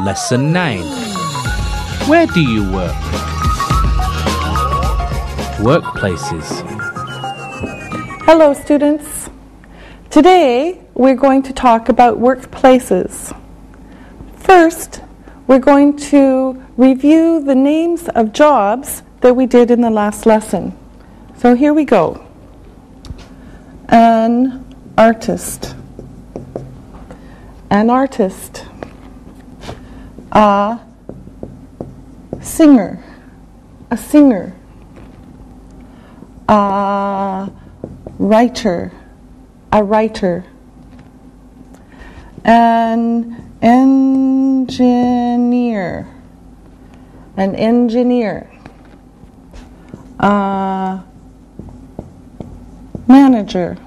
Lesson 9. Where do you work? Workplaces. Hello students. Today we're going to talk about workplaces. First, we're going to review the names of jobs that we did in the last lesson. So here we go. An artist. An artist. A singer. A singer. A writer. A writer. An engineer. An engineer. A manager.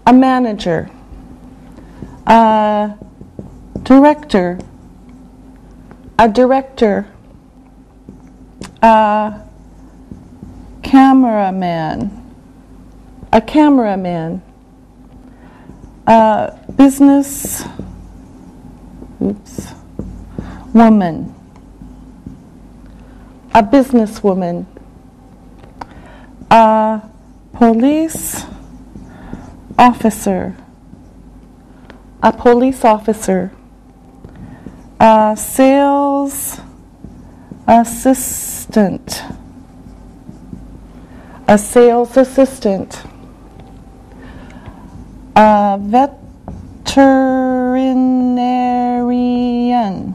A manager. A director. A director. A cameraman. A cameraman. A business woman. A businesswoman. A police officer. A police officer. A sales assistant. A sales assistant. A veterinarian.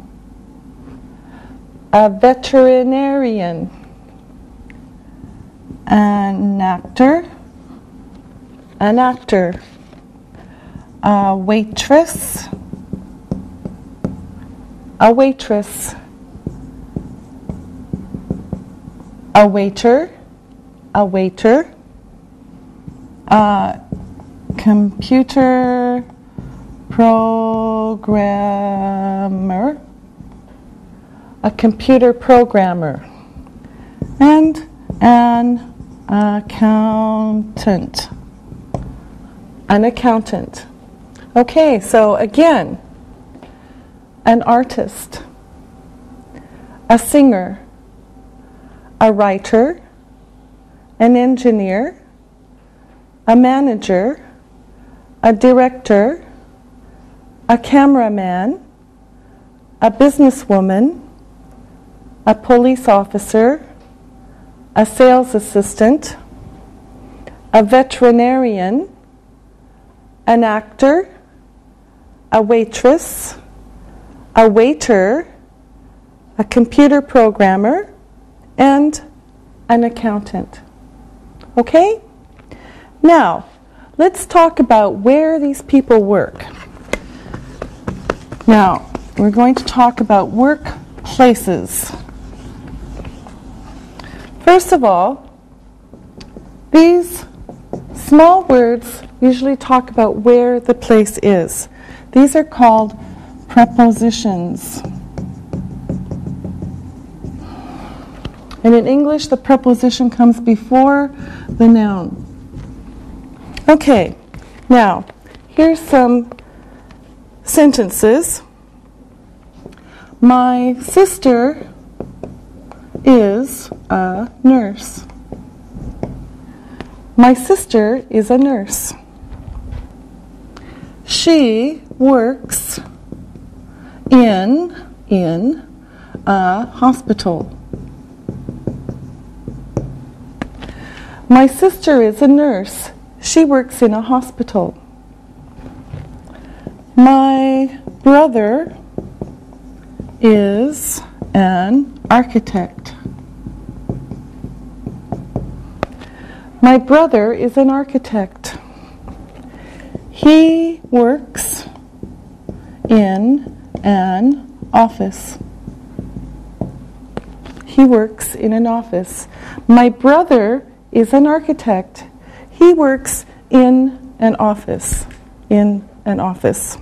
A veterinarian. An actor. An actor. A waitress. A waitress. A waiter. A waiter. A computer programmer. A computer programmer. And an accountant. An accountant. Okay, so again, an artist, a singer, a writer, an engineer, a manager, a director, a cameraman, a businesswoman, a police officer, a sales assistant, a veterinarian, an actor, a waitress, a waiter, a computer programmer, and an accountant. Okay? Now, let's talk about where these people work. Now, we're going to talk about workplaces. First of all, these small words usually talk about where the place is. These are called prepositions. And in English, the preposition comes before the noun. Okay, now, here's some sentences. My sister is a nurse. My sister is a nurse. She works in a hospital. My sister is a nurse. She works in a hospital. My brother is an architect. My brother is an architect. He works in an office. He works in an office. My brother is an architect. He works in an office. In an office.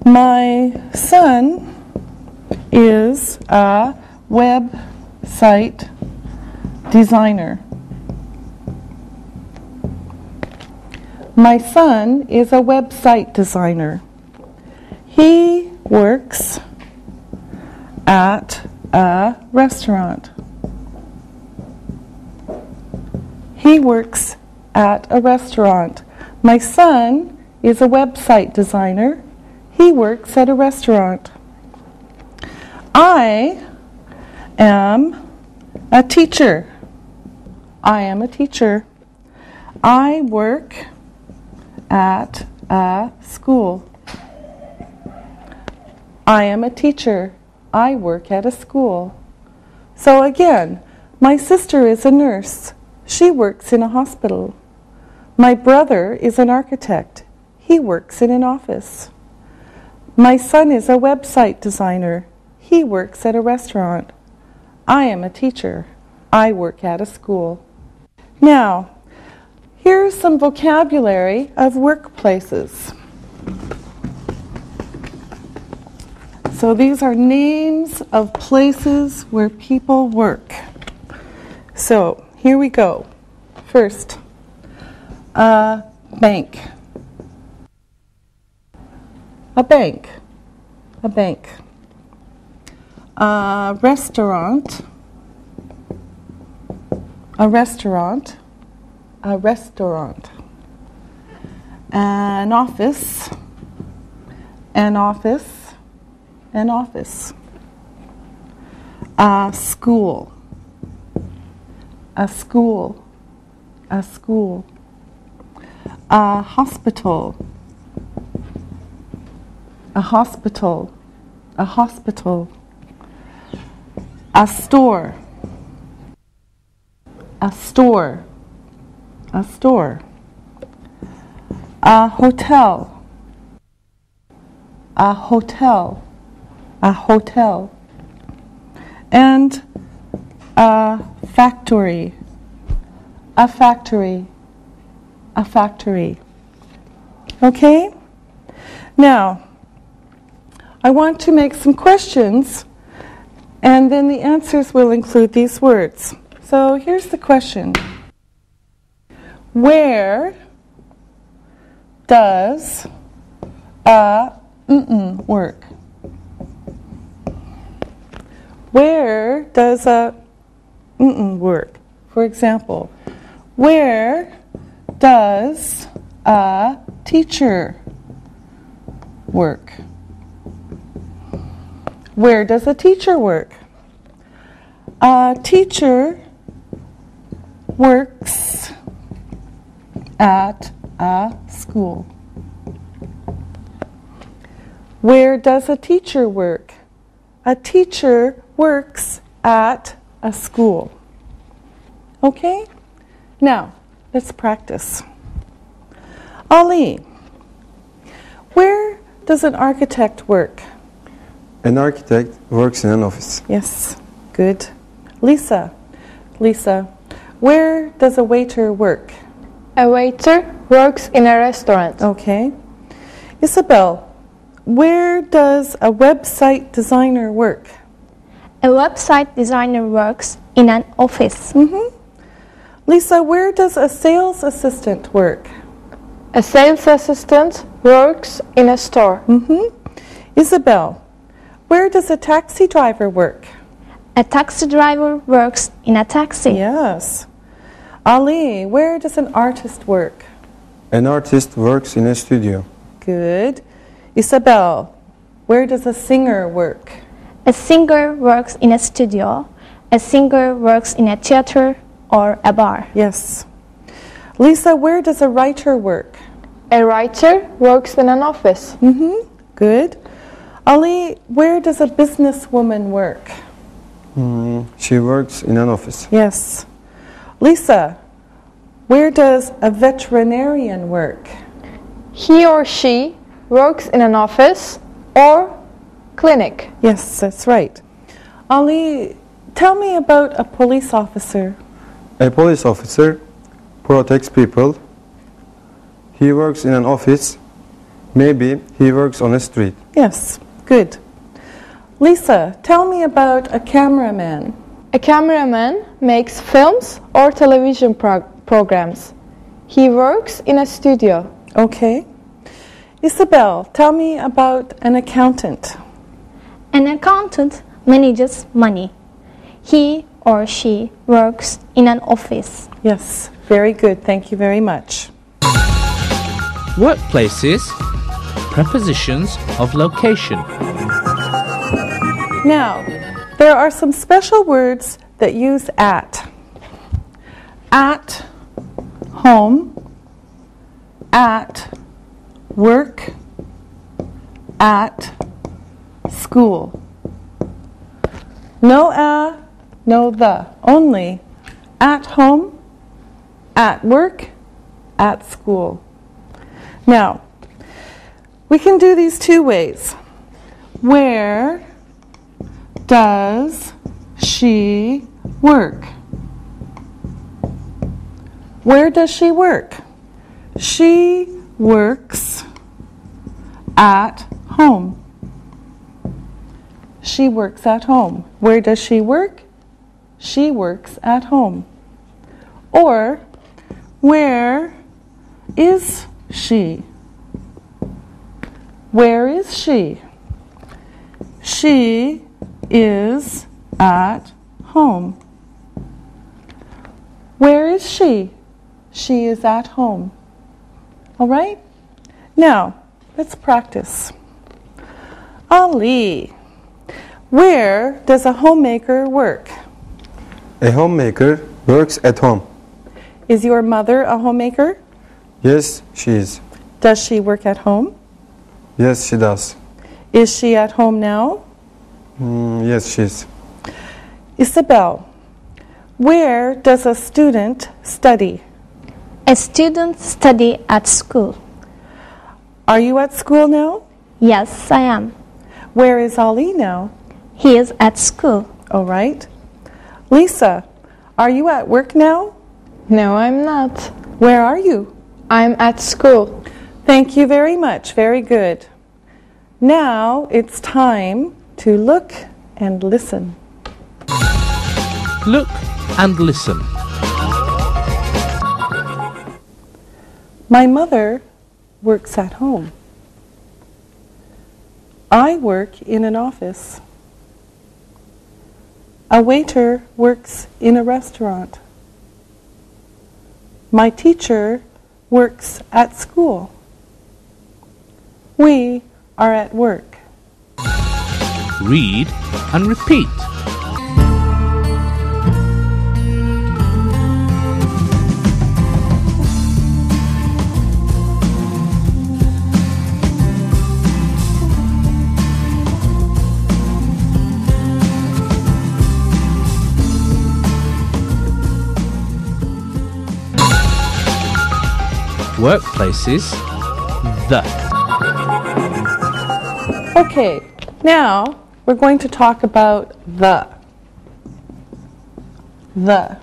My son is a website designer. My son is a website designer. He works at a restaurant. He works at a restaurant. My son is a website designer. He works at a restaurant. I am a teacher. I am a teacher. I work at a school. I am a teacher. I work at a school. So again, my sister is a nurse. She works in a hospital. My brother is an architect. He works in an office. My son is a website designer. He works at a restaurant. I am a teacher. I work at a school. Now, here's some vocabulary of workplaces. So these are names of places where people work. So here we go. First, a bank. A bank. A bank. A restaurant. A restaurant. A restaurant. An office. An office. An office. A school. A school. A school. A hospital. A hospital. A hospital. A store. A store. A store. A hotel. A hotel. A hotel. And a factory. A factory. A factory. Okay? Now, I want to make some questions, and then the answers will include these words. So here's the question. Where does a work? Where does a work? For example, where does a teacher work? Where does a teacher work? A teacher works at a school. Where does a teacher work? A teacher works at a school. Okay? Now, let's practice. Ali, where does an architect work? An architect works in an office. Yes, good. Lisa, where does a waiter work? A waiter works in a restaurant. Okay. Isabel, where does a website designer work? A website designer works in an office. Lisa, where does a sales assistant work? A sales assistant works in a store. Isabel, where does a taxi driver work? A taxi driver works in a taxi. Yes. Ali, where does an artist work? An artist works in a studio. Good. Isabel, where does a singer work? A singer works in a studio. A singer works in a theater or a bar. Yes. Lisa, where does a writer work? A writer works in an office. Good. Ali, where does a businesswoman work? She works in an office. Yes. Lisa, where does a veterinarian work? He or she works in an office or clinic. Yes, that's right. Ali, tell me about a police officer. A police officer protects people. He works in an office. Maybe he works on a street. Yes, good. Lisa, tell me about a cameraman. A cameraman makes films or television programs. He works in a studio. Okay. Isabel, tell me about an accountant. An accountant manages money. He or she works in an office. Yes, very good. Thank you very much. Workplaces. Prepositions of location. Now, there are some special words that use at. At home, at work, at school. No a, no the, only at home, at work, at school. Now, we can do these two ways. Where does she work? Where does she work? She works at home. She works at home. Where does she work? She works at home. Or, where is she? Where is she? She is at home. Where is she? She is at home. All right? Now, let's practice. Ali, where does a homemaker work? A homemaker works at home. Is your mother a homemaker? Yes, she is. Does she work at home? Yes, she does. Is she at home now? Yes, she is. Isabel, where does a student study? A student study at school. Are you at school now? Yes, I am. Where is Ali now? He is at school. All right. Lisa, are you at work now? No, I'm not. Where are you? I'm at school. Thank you very much. Very good. Now it's time to look and listen. Look and listen. My mother works at home. I work in an office. A waiter works in a restaurant. My teacher works at school. We are at work. Read and repeat. Workplaces. The. Okay, now we're going to talk about the. The.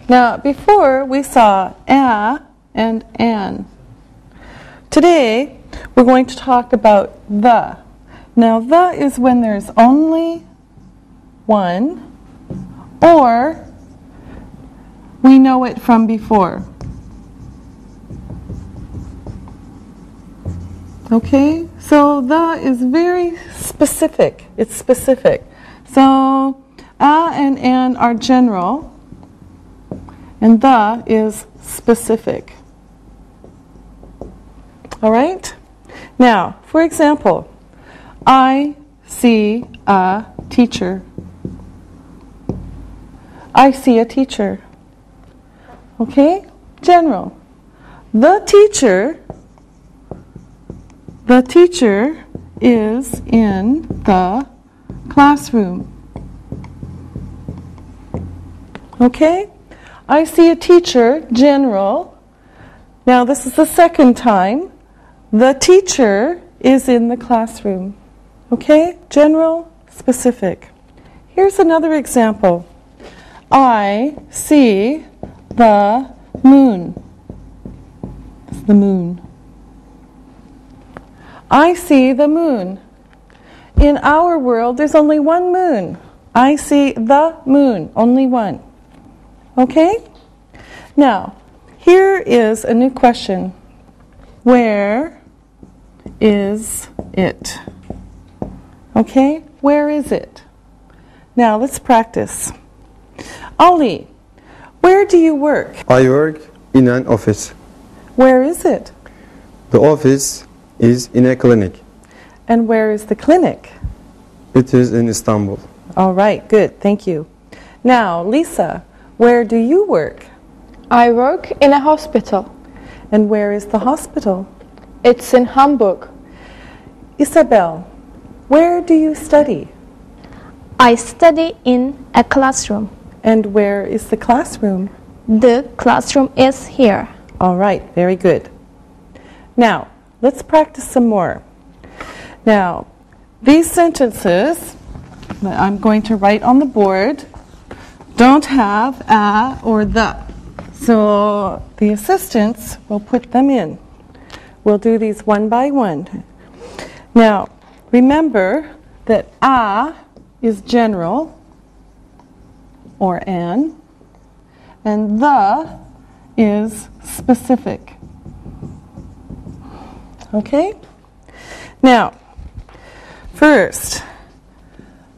Now, before we saw a and an. Today, we're going to talk about the. Now, the is when there's only one, or we know it from before. Okay, so the is very specific. It's specific. So a and an are general, and the is specific. All right? Now, for example, I see a teacher. I see a teacher. Okay? General. The teacher is in the classroom. Okay? I see a teacher, general. Now this is the second time. The teacher is in the classroom. Okay? General, specific. Here's another example. I see the moon. It's the moon. I see the moon. In our world, there's only one moon. I see the moon, only one. Okay? Now, here is a new question. Where is it? Okay, where is it? Now let's practice. Ali, where do you work? I work in an office. Where is it? The office is in a clinic. And where is the clinic? It is in Istanbul. All right, good, thank you. Now, Lisa, where do you work? I work in a hospital. And where is the hospital? It's in Hamburg. Isabel, where do you study? I study in a classroom. And where is the classroom? The classroom is here. All right, very good. Now, let's practice some more. Now, these sentences that I'm going to write on the board don't have a or the. So the assistants will put them in. We'll do these one by one. Now, remember that a is general or an, and the is specific. Okay? Now, first,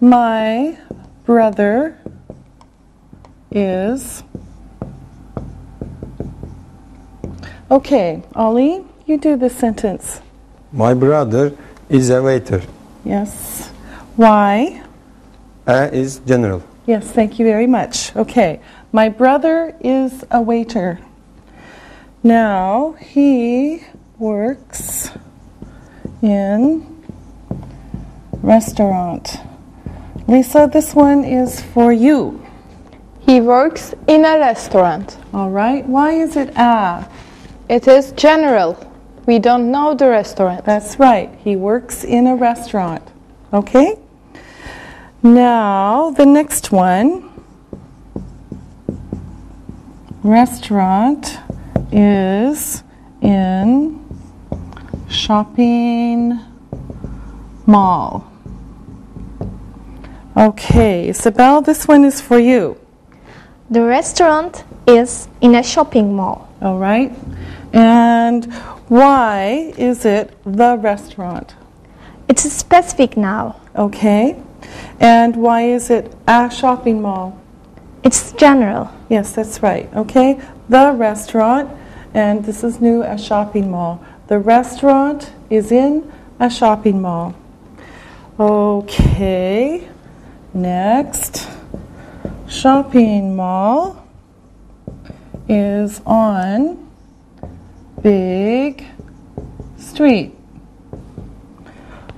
my brother is... Okay, Ollie, you do the sentence. My brother is a waiter. Yes. Why? A is general. Yes, thank you very much. Okay, my brother is a waiter. Now, he works in restaurant. Lisa, this one is for you. He works in a restaurant. All right, why is it a? It is general. We don't know the restaurant. That's right, he works in a restaurant. Okay? Now, the next one. Restaurant is in shopping mall. Okay, Isabel, this one is for you. The restaurant is in a shopping mall. All right. And why is it the restaurant? It's specific now. Okay. And why is it a shopping mall? It's general. Yes, that's right. Okay. The restaurant, and this is new, a shopping mall. The restaurant is in a shopping mall. Okay. Next. Shopping mall is on big street.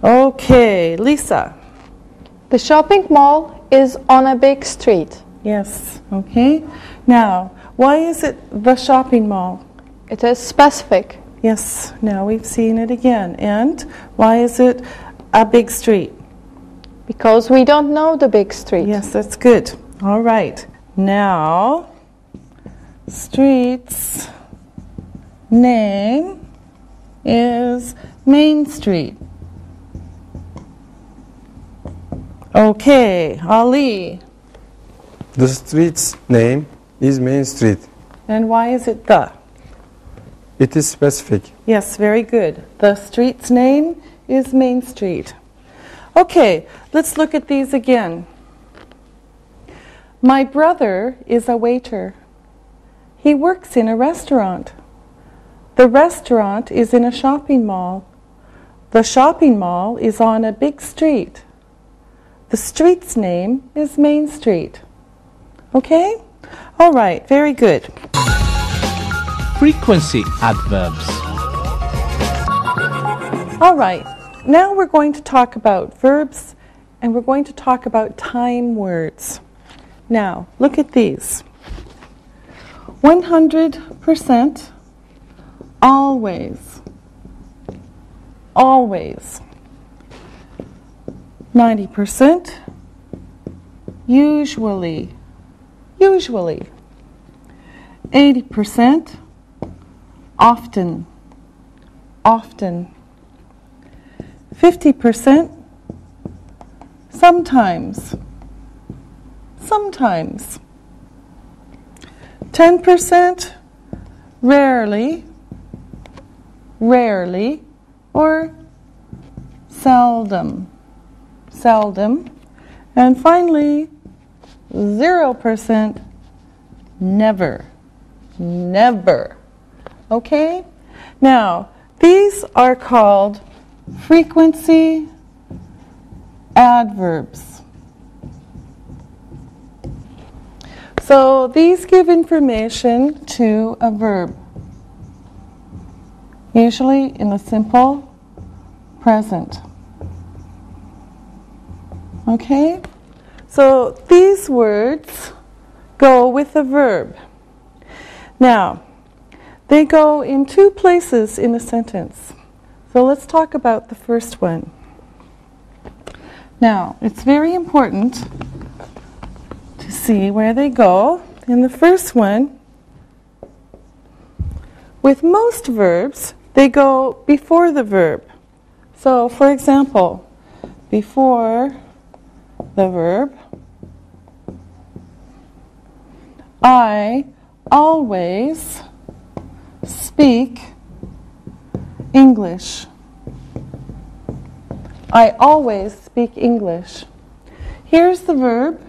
Okay, Lisa. The shopping mall is on a big street. Yes, okay. Now, why is it the shopping mall? It is specific. Yes, now we've seen it again. And why is it a big street? Because we don't know the big street. Yes, that's good. All right. Now, street's name is Main Street. Okay, Ali. The street's name is Main Street. And why is it the? It is specific. Yes, very good. The street's name is Main Street. Okay, let's look at these again. My brother is a waiter. He works in a restaurant. The restaurant is in a shopping mall. The shopping mall is on a big street. The street's name is Main Street. Okay? All right, very good. Frequency adverbs. All right, now we're going to talk about verbs and we're going to talk about time words. Now, look at these. 100%, always, always. 90%, usually, usually. 80%, often, often. 50%, sometimes, sometimes. 10%, rarely, rarely, or seldom, seldom. And finally, 0%, never, never. Okay? Now, these are called frequency adverbs. So these give information to a verb, usually in the simple present. Okay? So these words go with a verb. Now, they go in two places in a sentence. So let's talk about the first one. Now, it's very important to see where they go. In the first one, with most verbs, they go before the verb. So, for example, before the verb, I always speak English. I always speak English. Here's the verb,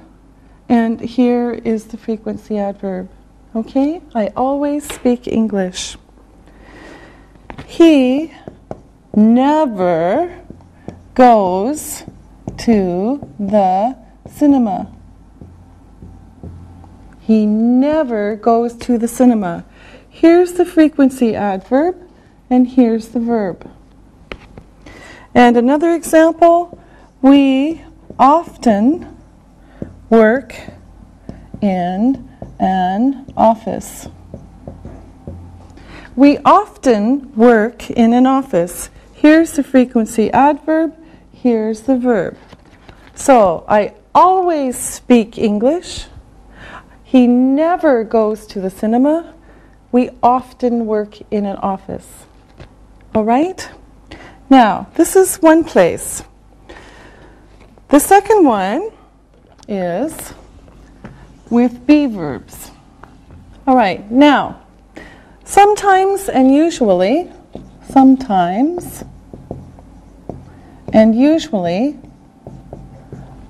and here is the frequency adverb. Okay? I always speak English. He never goes to the cinema. He never goes to the cinema. Here's the frequency adverb, and here's the verb. And another example, we often work in an office. We often work in an office. Here's the frequency adverb, here's the verb. So, I always speak English. He never goes to the cinema. We often work in an office. All right? Now, this is one place. The second one is with be verbs. All right, now, sometimes and usually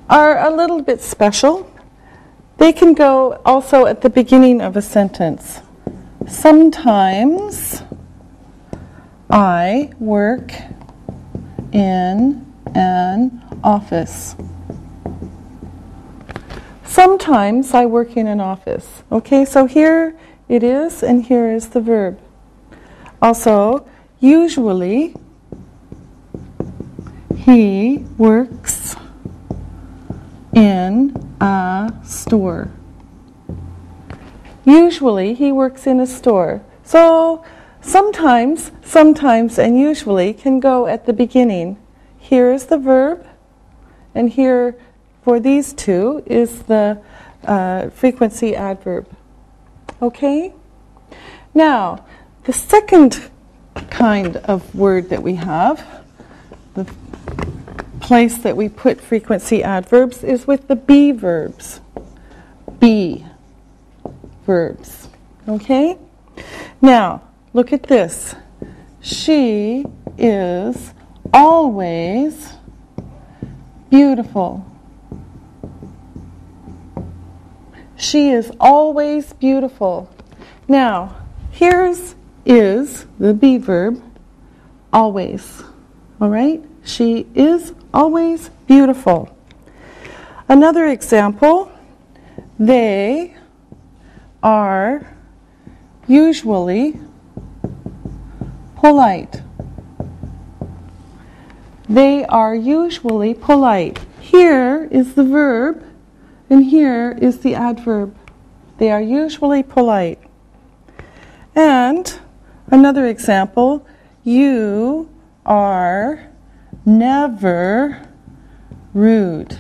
are a little bit special. They can go also at the beginning of a sentence. Sometimes I work in an office. Sometimes I work in an office. Okay, so here it is, and here is the verb. Also, usually he works in a store. Usually he works in a store. So sometimes, and usually can go at the beginning. Here is the verb, and here for these two is the frequency adverb. Okay? Now, the second kind of word that we have, the place that we put frequency adverbs, is with the be verbs. Be verbs. Okay? Now, look at this. She is always beautiful. She is always beautiful. Now, here's is the be verb, always. All right? She is always beautiful. Another example, they are usually polite. They are usually polite. Here is the verb, and here is the adverb. They are usually polite. And another example, you are never rude.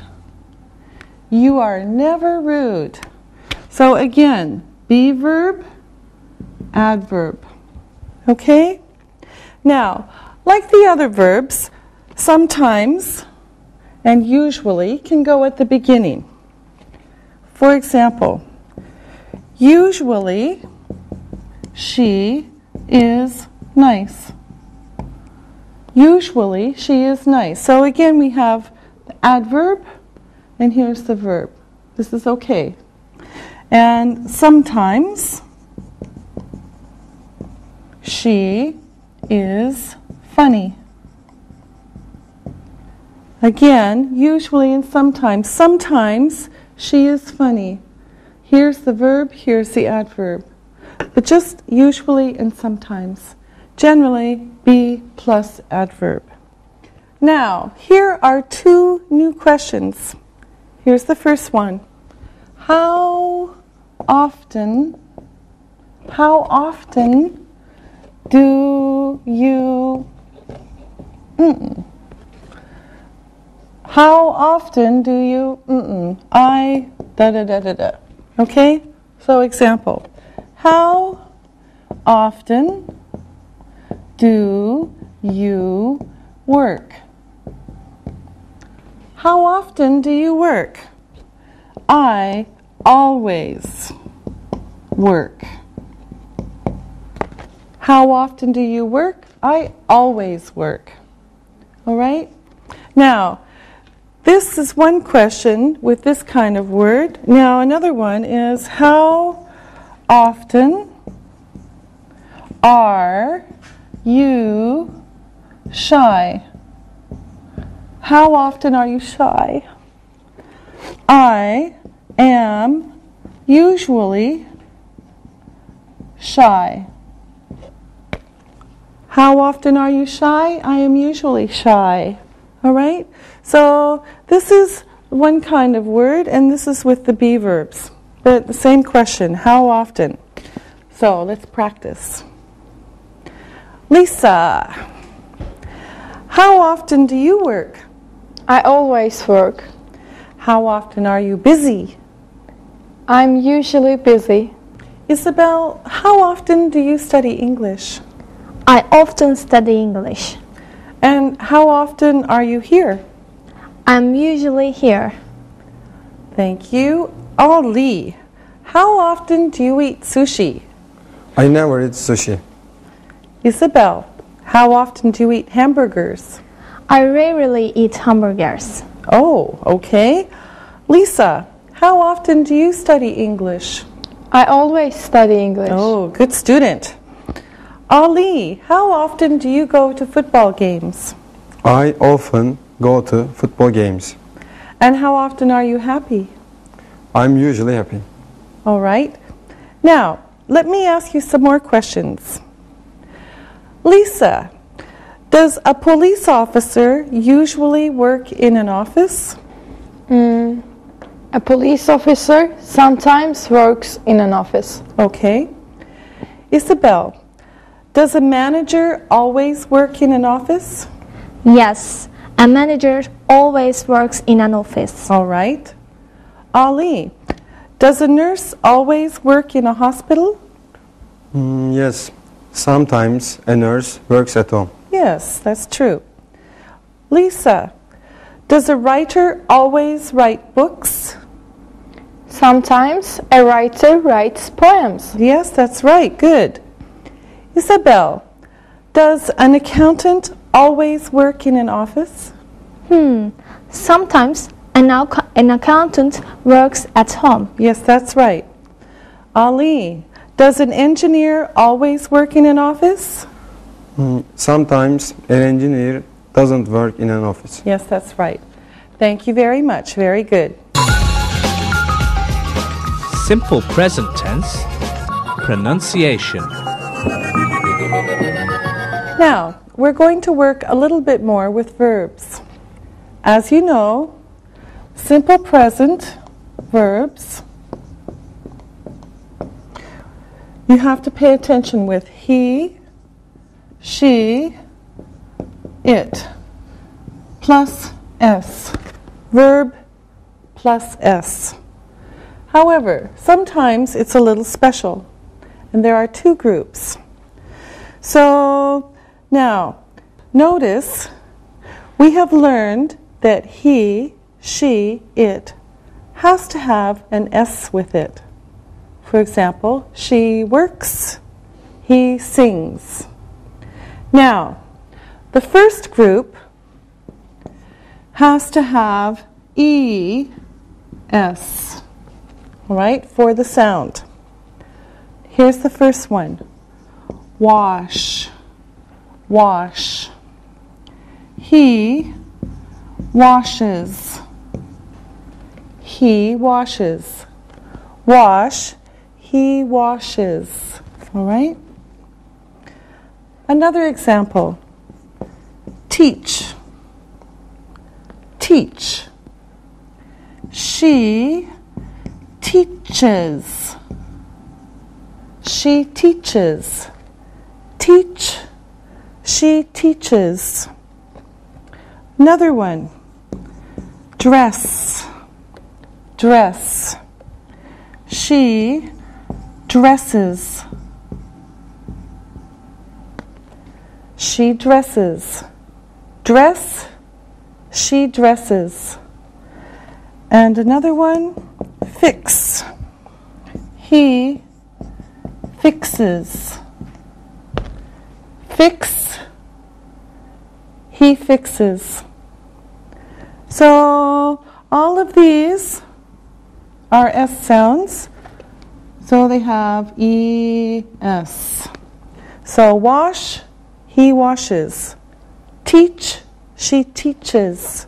You are never rude. So again, be verb, adverb. Okay? Now, like the other verbs, sometimes and usually can go at the beginning. For example, usually she is nice. Usually she is nice. So again we have the adverb and here's the verb. This is okay. And sometimes she is funny. Again, usually and sometimes. Sometimes she is funny. Here's the verb, here's the adverb. But just usually and sometimes. Generally, be plus adverb. Now, here are two new questions. Here's the first one. How often do you How often do you I da da da da da. Okay? So example. How often do you work? How often do you work? I always work. How often do you work? I always work. All right? Now, this is one question with this kind of word. Now, another one is, how often are you shy? How often are you shy? I am usually shy. How often are you shy? I am usually shy. All right? So this is one kind of word, and this is with the be verbs. But the same question, how often? So let's practice. Lisa, how often do you work? I always work. How often are you busy? I'm usually busy. Isabel, how often do you study English? I often study English. And how often are you here? I'm usually here. Thank you. Ali, how often do you eat sushi? I never eat sushi. Isabel, how often do you eat hamburgers? I rarely eat hamburgers. Oh, okay. Lisa, how often do you study English? I always study English. Oh, good student. Ali, how often do you go to football games? I often go to football games. And how often are you happy? I'm usually happy. All right. Now, let me ask you some more questions. Lisa, does a police officer usually work in an office? A police officer sometimes works in an office. Okay. Isabel, does a manager always work in an office? Yes, a manager always works in an office. All right. Ali, does a nurse always work in a hospital? Yes, sometimes a nurse works at home. Yes, that's true. Lisa, does a writer always write books? Sometimes a writer writes poems. Yes, that's right. Good. Isabel, does an accountant always work in an office? Sometimes an accountant works at home. Yes, that's right. Ali, does an engineer always work in an office? Sometimes an engineer doesn't work in an office. Yes, that's right. Thank you very much. Very good. Simple present tense. Pronunciation. Now, we're going to work a little bit more with verbs. As you know, simple present verbs, you have to pay attention with he, she, it, plus s. Verb plus s. However, sometimes it's a little special, and there are two groups. So, now, notice we have learned that he, she, it has to have an S with it. For example, she works, he sings. Now, the first group has to have E-S, all right, for the sound. Here's the first one. Wash, wash. He washes. He washes. Wash, he washes. All right? Another example. Teach. Teach. She teaches. She teaches. Teach. She teaches. Another one. Dress. Dress. She dresses. She dresses. Dress. She dresses. And another one. Fix. He fixes. Fix. He fixes. So all of these are S sounds. So they have E-S. So wash, he washes. Teach, she teaches.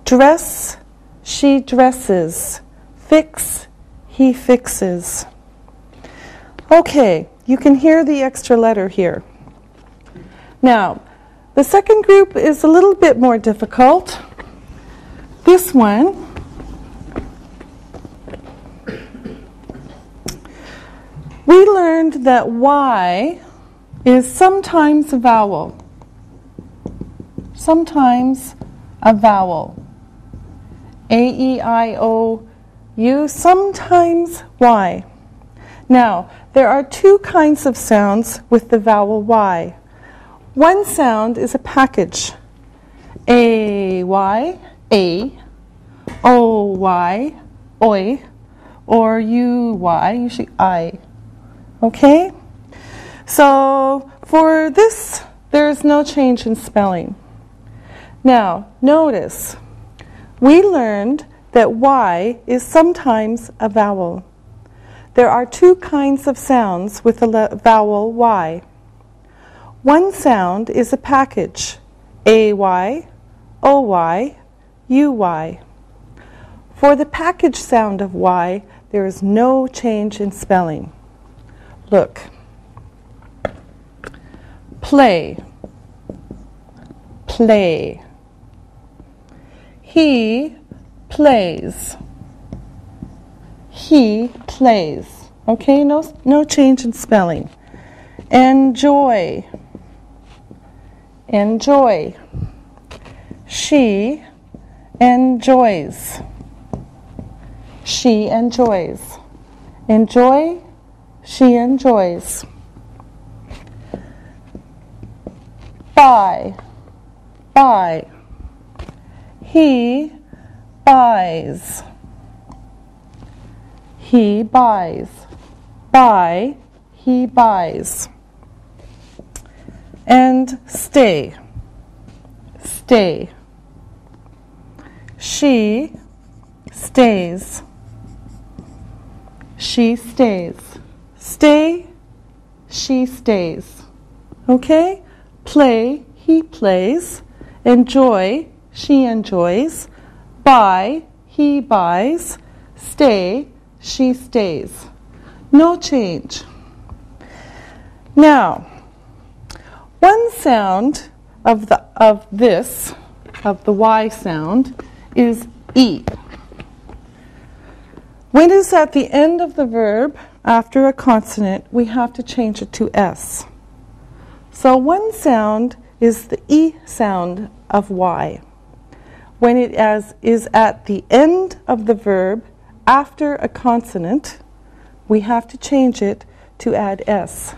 Dress, she dresses. Fix, he fixes. Okay, you can hear the extra letter here. Now, the second group is a little bit more difficult. This one, we learned that Y is sometimes a vowel. Sometimes a vowel. A-E-I-O-U, sometimes Y. Now, there are two kinds of sounds with the vowel Y. One sound is a package. A-Y, A, O-Y, oi, or U-Y, usually I. Okay? So, for this, there is no change in spelling. Now, notice, we learned that Y is sometimes a vowel. There are two kinds of sounds with the vowel Y. One sound is a package, A-Y, O-Y, U-Y. For the package sound of Y, there is no change in spelling. Look. Play, play. He plays. He plays. Okay, no change in spelling. Enjoy. Enjoy. She enjoys. She enjoys. Enjoy. She enjoys. Buy. Buy. He buys. He buys. Buy. He buys. And stay. Stay. She stays. She stays. Stay. She stays. Okay? Play. He plays. Enjoy. She enjoys. Buy. He buys. Stay. She stays. No change. Now, one sound of the Y sound is E. When it's at the end of the verb after a consonant, we have to change it to S. So one sound is the E sound of Y. When it is at the end of the verb after a consonant, we have to change it to add S.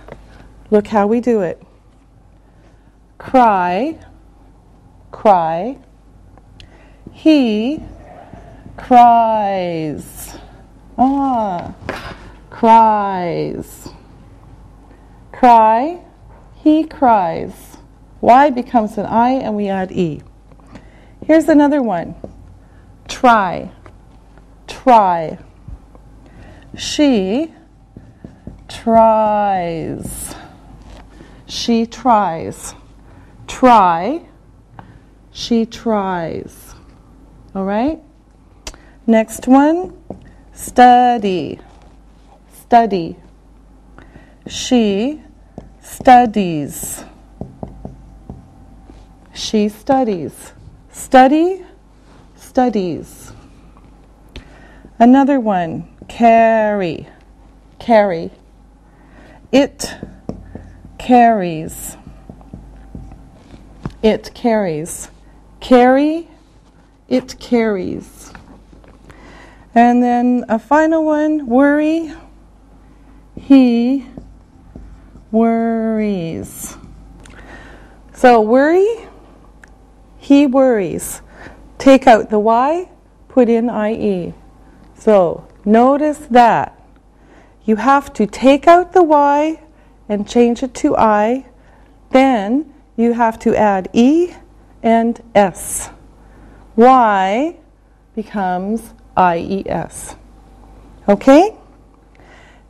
Look how we do it. Cry, cry. He cries. Cries. Cry, he cries. Y becomes an I and we add E. Here's another one. Try. Try. She tries. She tries. Try. She tries. All right? Next one. Study. Study. She studies. She studies. Study, studies. Another one. Carry. Carry. It carries. It carries. Carry, it carries. And then a final one. Worry. He worries. So worry, he worries. Take out the Y, put in IE. So notice that. You have to take out the Y and change it to I. Then you have to add E and S. Y becomes IES. Okay?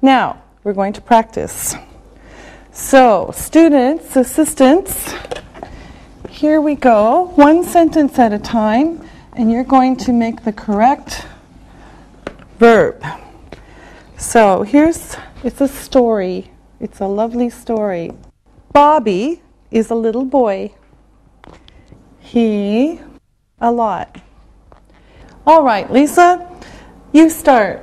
Now, we're going to practice. So, students, assistants, here we go. One sentence at a time, and you're going to make the correct verb. So, it's a story. It's a lovely story. Bobby is a little boy. He, a lot. All right, Lisa, you start.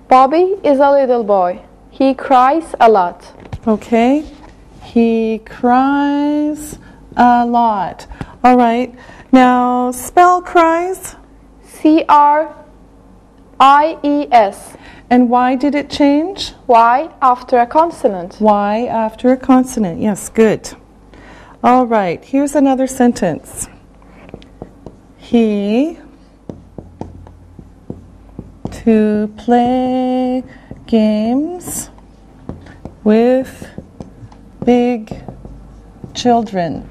Bobby is a little boy. He cries a lot. Okay. He cries a lot. All right. Now, spell cries. CRIES. And why did it change? Y after a consonant. Y after a consonant. Yes, good. All right. Here's another sentence. He to play games with big children.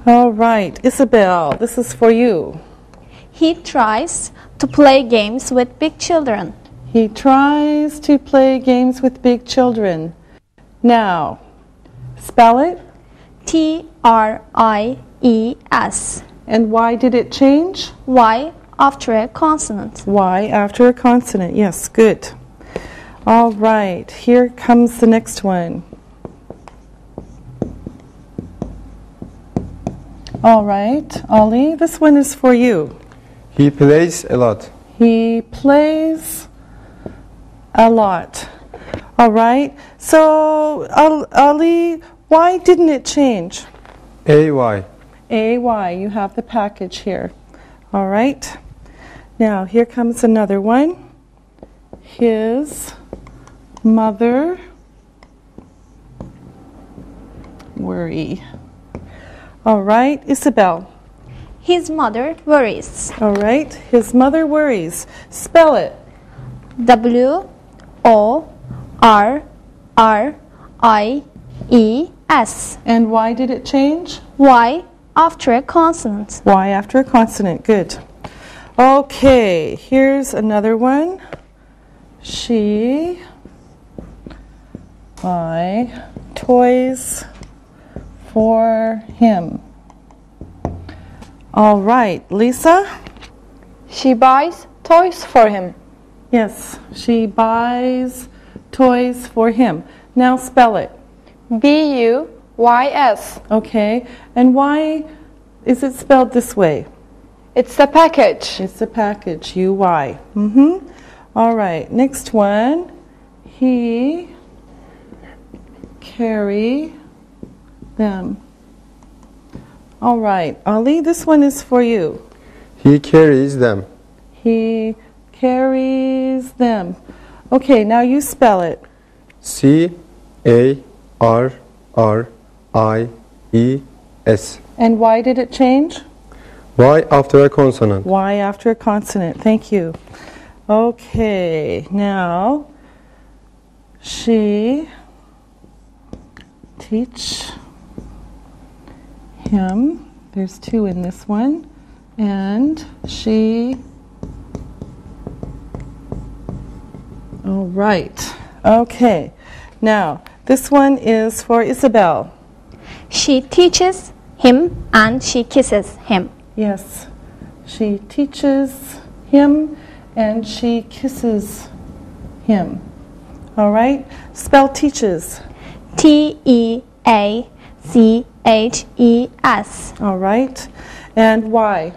All right, Isabel, this is for you. He tries to play games with big children. He tries to play games with big children. Now, spell it. TRIES. And why did it change? Y after a consonant. Y after a consonant. Yes, good. All right, here comes the next one. All right, Ollie, this one is for you. He plays a lot. He plays a lot. All right, so Ollie, why didn't it change? AY. AY, you have the package here. All right, now here comes another one. His mother worry. All right, Isabel. His mother worries. All right, his mother worries. Spell it. WORRIES. And why did it change? Y after a consonant. Y after a consonant. Good. Okay, here's another one. She buy toys for him. All right, Lisa? She buys toys for him. Yes, she buys toys for him. Now spell it. BUYS. Okay, and why is it spelled this way? It's a package. It's a package, UY. All right, next one. He carry them. All right, Ali, this one is for you. He carries them. He carries them. Okay, now you spell it. CARRIES. And why did it change? Y after a consonant. Y after a consonant. Thank you. Okay, now she teach him. There's two in this one. And she. All right. Okay. Now, this one is for Isabel. She teaches him and she kisses him. Yes. She teaches him and she kisses him. All right. Spell teaches. T-E-A-C-H-E-S. All right. And why?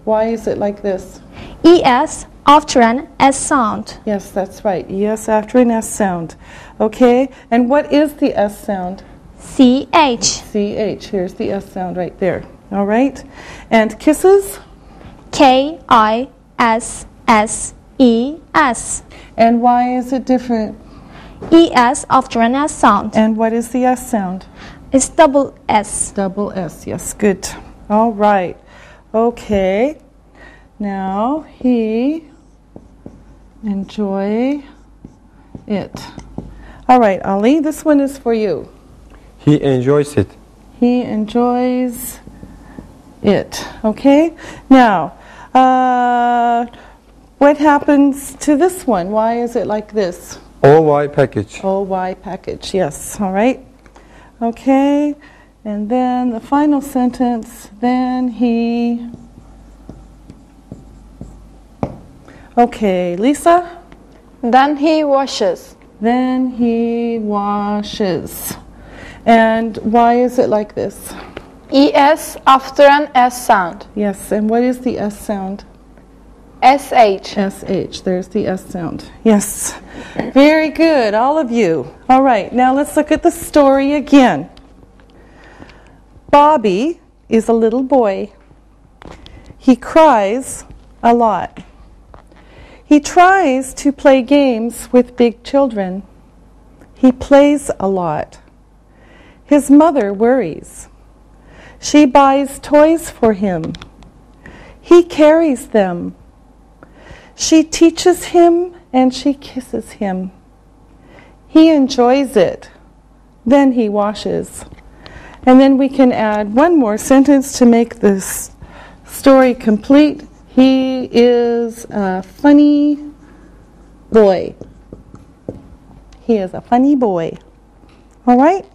Why is it like this? E-S after an S sound. Yes, that's right. ES after an S sound. Okay. And what is the S sound? C-H. CH. Here's the S sound right there. All right. And kisses? K-I-S-S-E-S. And why is it different? E-S after an S sound. And what is the S sound? It's double S. Double S. Yes, good. All right. Okay. Now he enjoy it. All right, Ali, this one is for you. He enjoys it. He enjoys it. Okay. Now, what happens to this one? Why is it like this? OY package. OY package. Yes. All right. Okay. And then the final sentence, then he. Okay, Lisa? Then he washes. Then he washes. And why is it like this? ES after an S sound. Yes, and what is the S sound? SH. SH, there's the S sound. Yes, very good, all of you. All right, now let's look at the story again. Bobby is a little boy. He cries a lot. He tries to play games with big children. He plays a lot. His mother worries. She buys toys for him. He carries them. She teaches him and she kisses him. He enjoys it. Then he washes. And then we can add one more sentence to make this story complete. He is a funny boy. He is a funny boy. All right?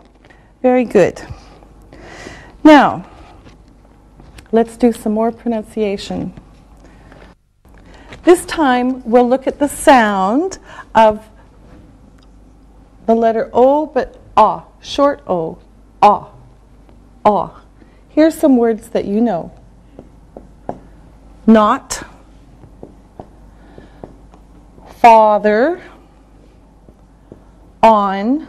Very good. Now, let's do some more pronunciation. This time, we'll look at the sound of the letter O, but ah, short O, ah, ah. Here's some words that you know. Not, father, on,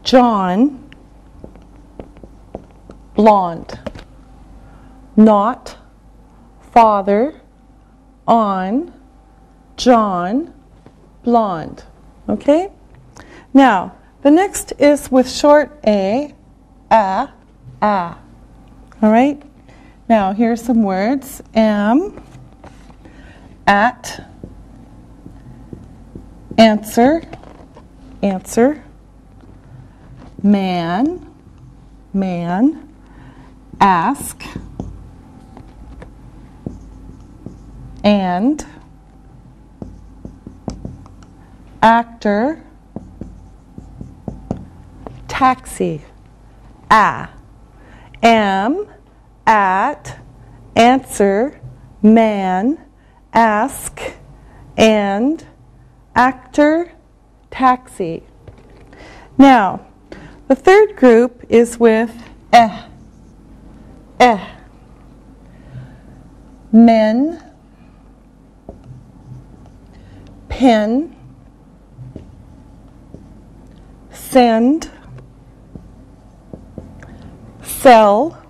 John, blonde. Not, father, on, John, blonde. Okay? Now, the next is with short a, a. All right? Now, here's some words. Am, at, answer, answer, man, man, ask, and, actor, taxi, am, at, answer, man, ask, and, actor, taxi. Now, the third group is with men, pen, send, sell,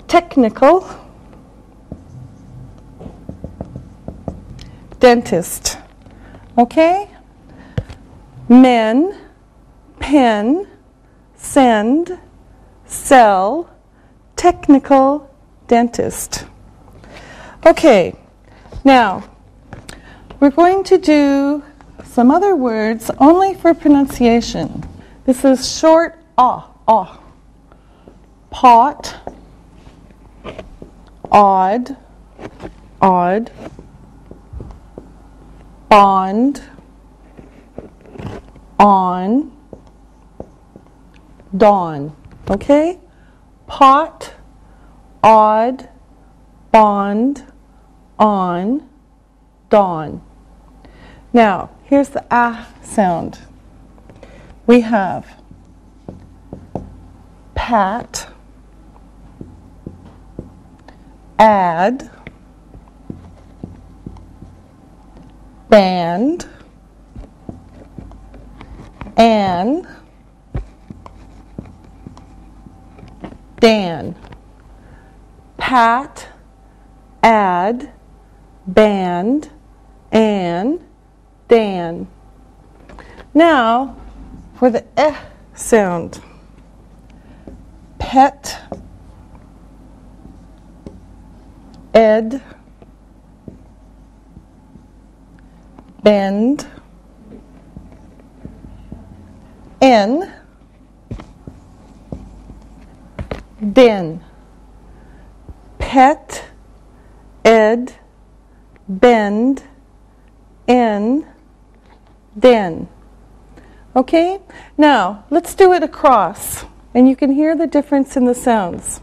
technical, dentist. Okay? Men, pen, send, sell, technical, dentist. Okay, now we're going to do some other words only for pronunciation. This is short ah. Pot, odd, bond, on, dawn. Okay? Pot, odd, bond, on, dawn. Now, here's the ah sound. We have pat, add, band, an, dan. Pat, add, band, an, dan. Now, for the eh sound. Pet, ed, bend, en, den. Pet, ed, bend, en, den. Okay? Now, let's do it across. And you can hear the difference in the sounds.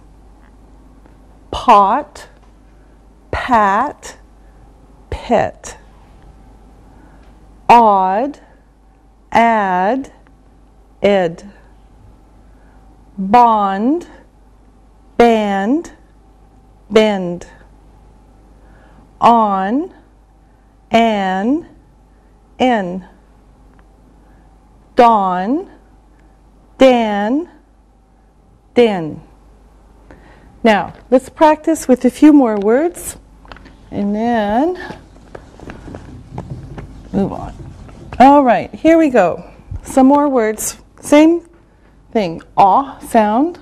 Pot, pat, pet. Odd, add, ed. Bond, band, bend. On, an, en. Dawn, dan, den. Now, let's practice with a few more words and then move on. All right, here we go. Some more words. Same thing. Aw sound.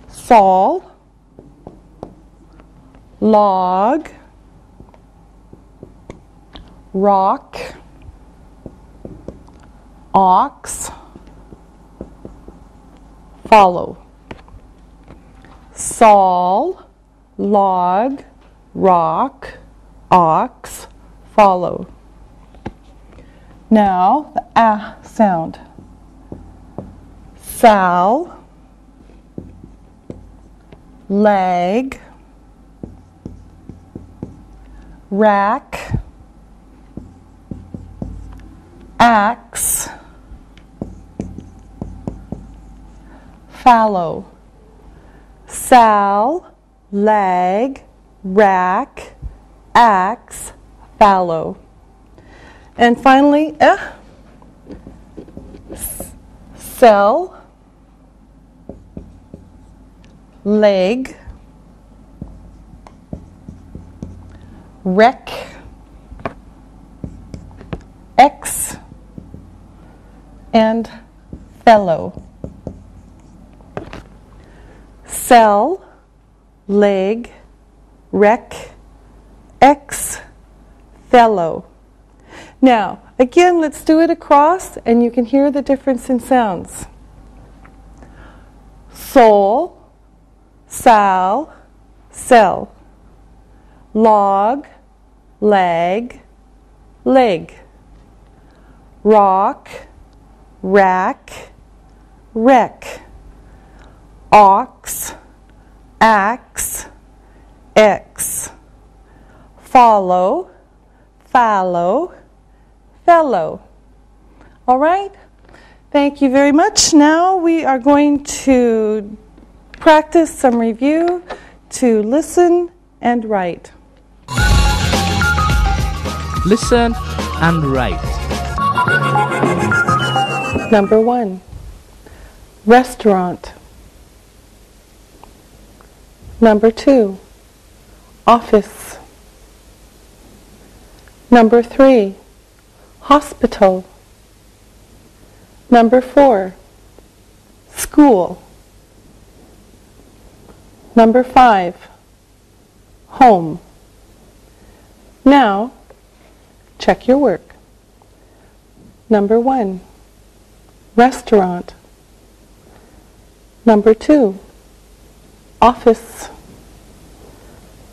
Sol. Log. Rock. Ox. Follow. Sol, log, rock, ox, follow. Now the ah sound. Sal, leg, rack, axe, fallow. Sal, lag, rack, axe, fallow. And finally, cell, leg, wreck, X, and fellow. Cell, leg, wreck, X, fellow. Now, again, let's do it across, and you can hear the difference in sounds. Soul, sal, cell. Log, lag, leg. Rock, rack, wreck. Ox, axe, X. Follow, fallow, fellow. All right? Thank you very much. Now we are going to practice some review to listen and write. Listen and write. Number 1, restaurant. Number 2, office. Number 3, hospital. Number 4, school. Number 5, home. Now, check your work. Number 1, restaurant. Number 2, office.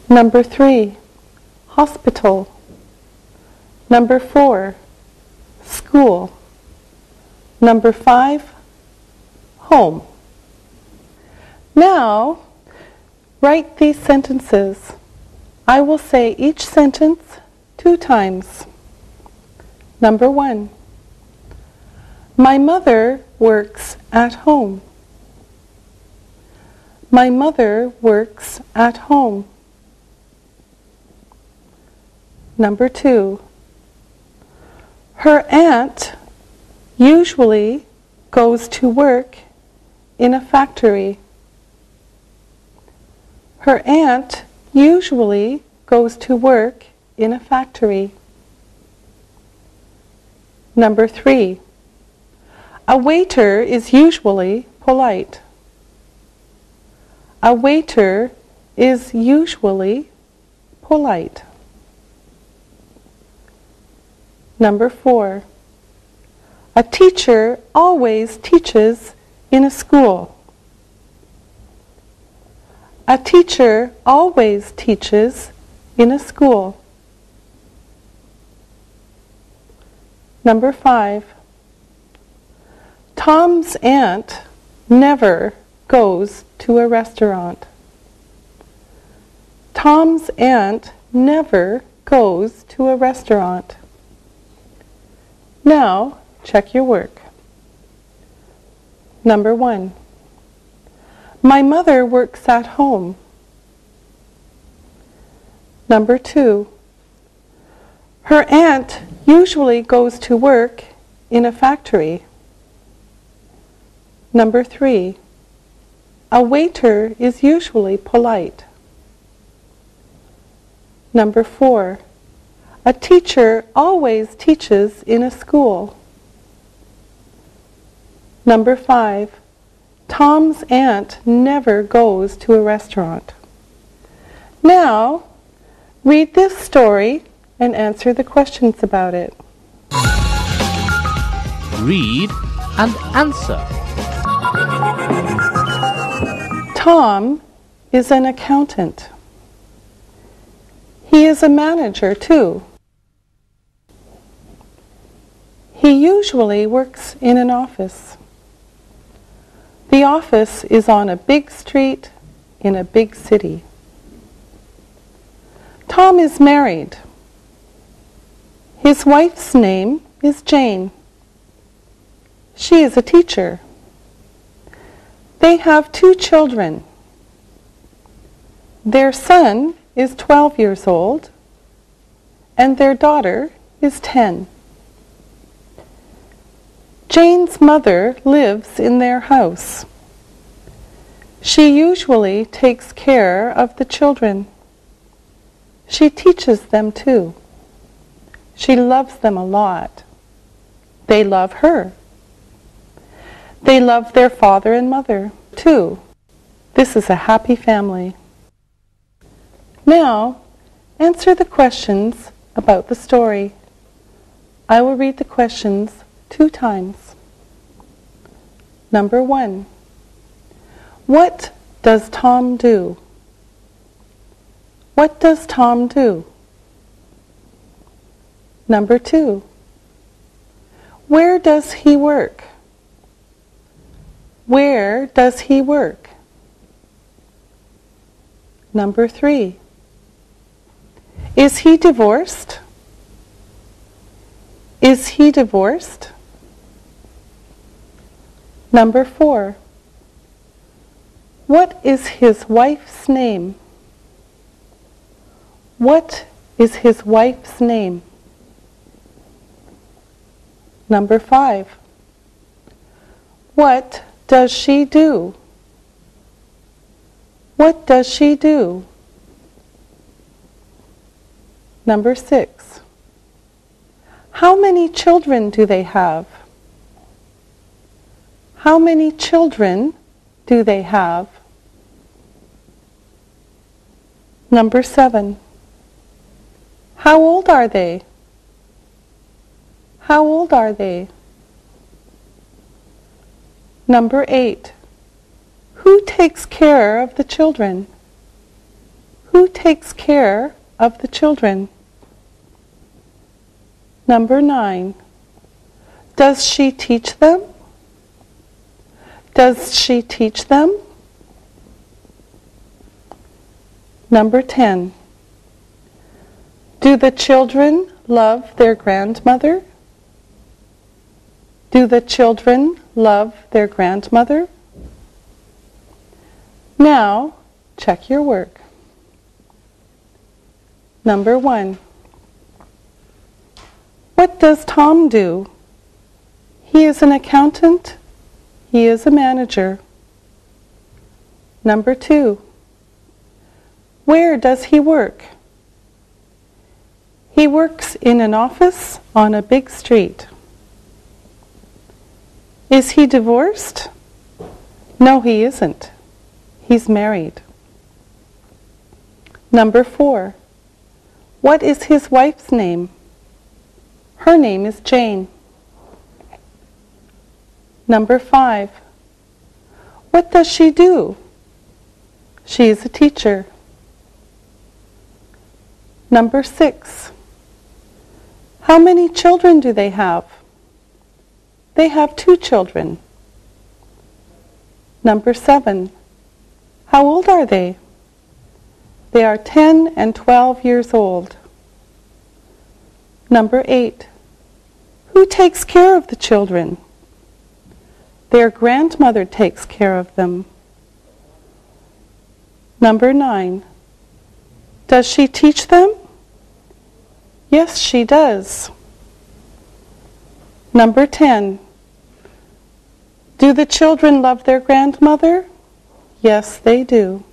Number 3, hospital. Number 4, school. Number 5, home. Now, write these sentences. I will say each sentence 2 times. Number 1, my mother works at home. My mother works at home. Number 2, her aunt usually goes to work in a factory. Her aunt usually goes to work in a factory. Number 3, a waiter is usually polite. A waiter is usually polite. Number 4, a teacher always teaches in a school. A teacher always teaches in a school. Number 5, Tom's aunt never goes to a restaurant. Tom's aunt never goes to a restaurant. Now, check your work. Number 1, my mother works at home. Number 2, her aunt usually goes to work in a factory. Number 3, a waiter is usually polite. Number 4, a teacher always teaches in a school. Number 5, Tom's aunt never goes to a restaurant. Now, read this story and answer the questions about it. Read and answer. Tom is an accountant. He is a manager too. He usually works in an office. The office is on a big street in a big city. Tom is married. His wife's name is Jane. She is a teacher. They have 2 children. Their son is 12 years old and their daughter is 10. Jane's mother lives in their house. She usually takes care of the children. She teaches them too. She loves them a lot. They love her. They love their father and mother too. This is a happy family. Now, answer the questions about the story. I will read the questions 2 times. Number 1, what does Tom do? What does Tom do? Number 2, where does he work? Where does he work? Number 3, is he divorced? Is he divorced? Number 4, what is his wife's name? What is his wife's name? Number 5, what does she do? What does she do? Number 6, how many children do they have? How many children do they have? Number 7, how old are they? How old are they? Number 8. Who takes care of the children? Who takes care of the children? Number 9. Does she teach them? Does she teach them? Number 10. Do the children love their grandmother? Do the children love their grandmother? Now, check your work. Number 1. What does Tom do? He is an accountant. He is a manager. Number 2. Where does he work? He works in an office on a big street. Is he divorced? No, he isn't. He's married. Number 4. What is his wife's name? Her name is Jane. Number 5. What does she do? She is a teacher. Number 6. How many children do they have? They have 2 children. Number 7. How old are they? They are 10 and 12 years old. Number 8. Who takes care of the children? Their grandmother takes care of them. Number 9. Does she teach them? Yes, she does. Number 10. Do the children love their grandmother? Yes, they do.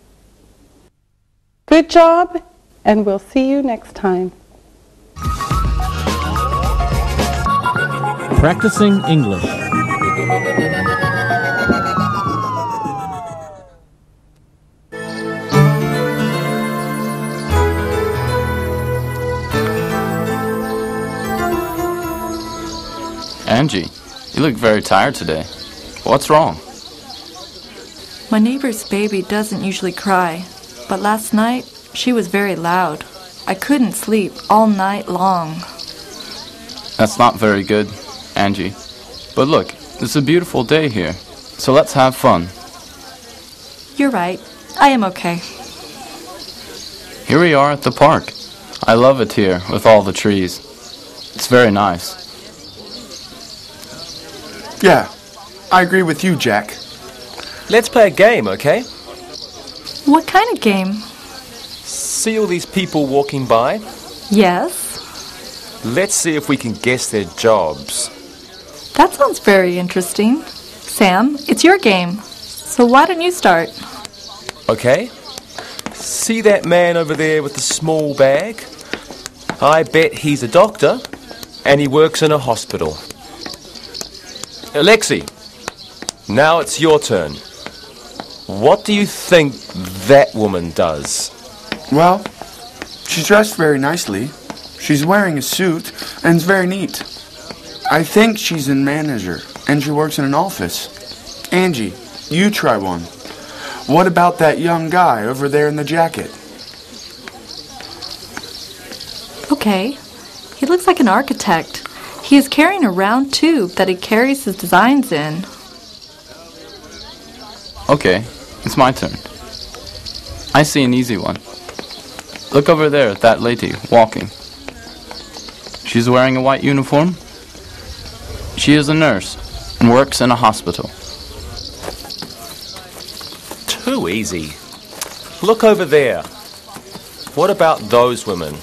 Good job, and we'll see you next time. Practicing English. Angie, you look very tired today. What's wrong? My neighbor's baby doesn't usually cry, but last night she was very loud. I couldn't sleep all night long. That's not very good, Angie. But look, it's a beautiful day here, so let's have fun. You're right. I am okay. Here we are at the park. I love it here with all the trees. It's very nice. Yeah, I agree with you, Jack. Let's play a game, okay? What kind of game? See all these people walking by? Yes. Let's see if we can guess their jobs. That sounds very interesting. Sam, it's your game. So why don't you start? Okay. See that man over there with the small bag? I bet he's a doctor and he works in a hospital. Alexi, now it's your turn. What do you think that woman does? Well, she's dressed very nicely. She's wearing a suit and it's very neat. I think she's a manager and she works in an office. Angie, you try one. What about that young guy over there in the jacket? Okay. He looks like an architect. He is carrying a round tube that he carries his designs in. Okay, it's my turn. I see an easy one. Look over there at that lady walking. She's wearing a white uniform. She is a nurse and works in a hospital. Too easy. Look over there. What about those women?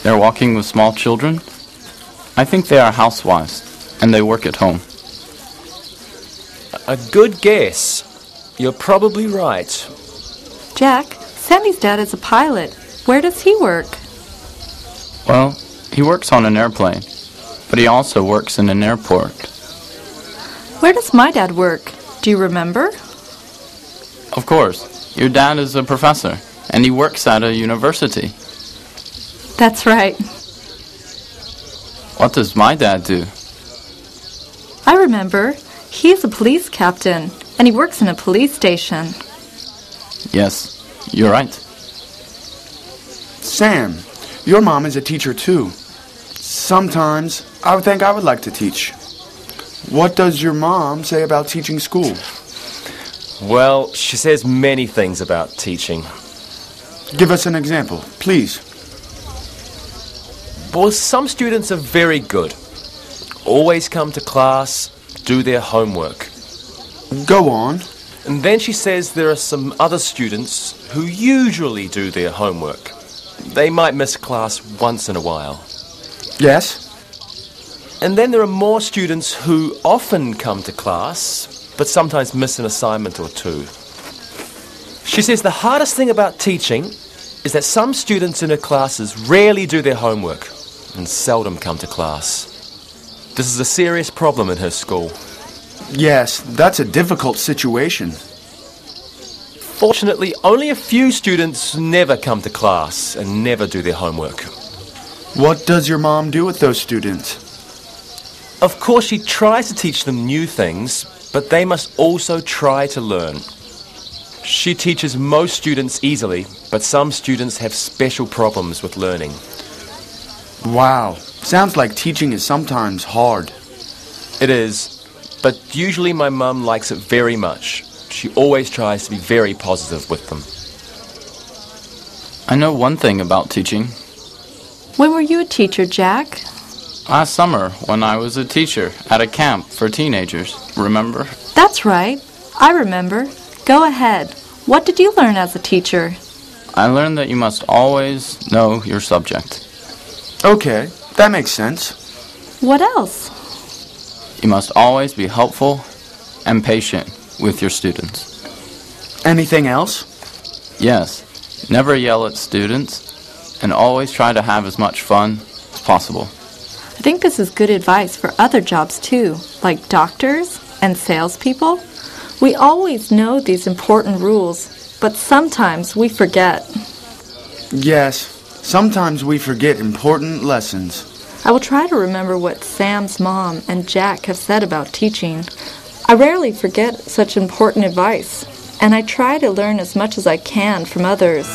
They're walking with small children. I think they are housewives and they work at home. A good guess. You're probably right. Jack, Sandy's dad is a pilot. Where does he work? Well, he works on an airplane, but he also works in an airport. Where does my dad work? Do you remember? Of course. Your dad is a professor, and he works at a university. That's right. What does my dad do? I remember. He's a police captain, and he works in a police station. Yes, you're right. Sam, your mom is a teacher too. Sometimes I would think I would like to teach. What does your mom say about teaching school? Well, she says many things about teaching. Give us an example, please. Well, some students are very good. Always come to class, do their homework. Go on. And then she says there are some other students who usually do their homework. They might miss class once in a while. Yes? And then there are more students who often come to class, but sometimes miss an assignment or two. She says the hardest thing about teaching is that some students in her classes rarely do their homework and seldom come to class. This is a serious problem in her school. Yes, that's a difficult situation. Fortunately, only a few students never come to class and never do their homework. What does your mom do with those students? Of course, she tries to teach them new things, but they must also try to learn. She teaches most students easily, but some students have special problems with learning. Wow, sounds like teaching is sometimes hard. It is, but usually my mum likes it very much. She always tries to be very positive with them. I know one thing about teaching. When were you a teacher, Jack? Last summer, when I was a teacher at a camp for teenagers, remember? That's right. I remember. Go ahead. What did you learn as a teacher? I learned that you must always know your subject. Okay, that makes sense. What else? You must always be helpful and patient with your students. Anything else? Yes, never yell at students and always try to have as much fun as possible. I think this is good advice for other jobs too, like doctors and salespeople. We always know these important rules, but sometimes we forget. Yes, sometimes we forget important lessons. I will try to remember what Sam's mom and Jack have said about teaching. I rarely forget such important advice, and I try to learn as much as I can from others.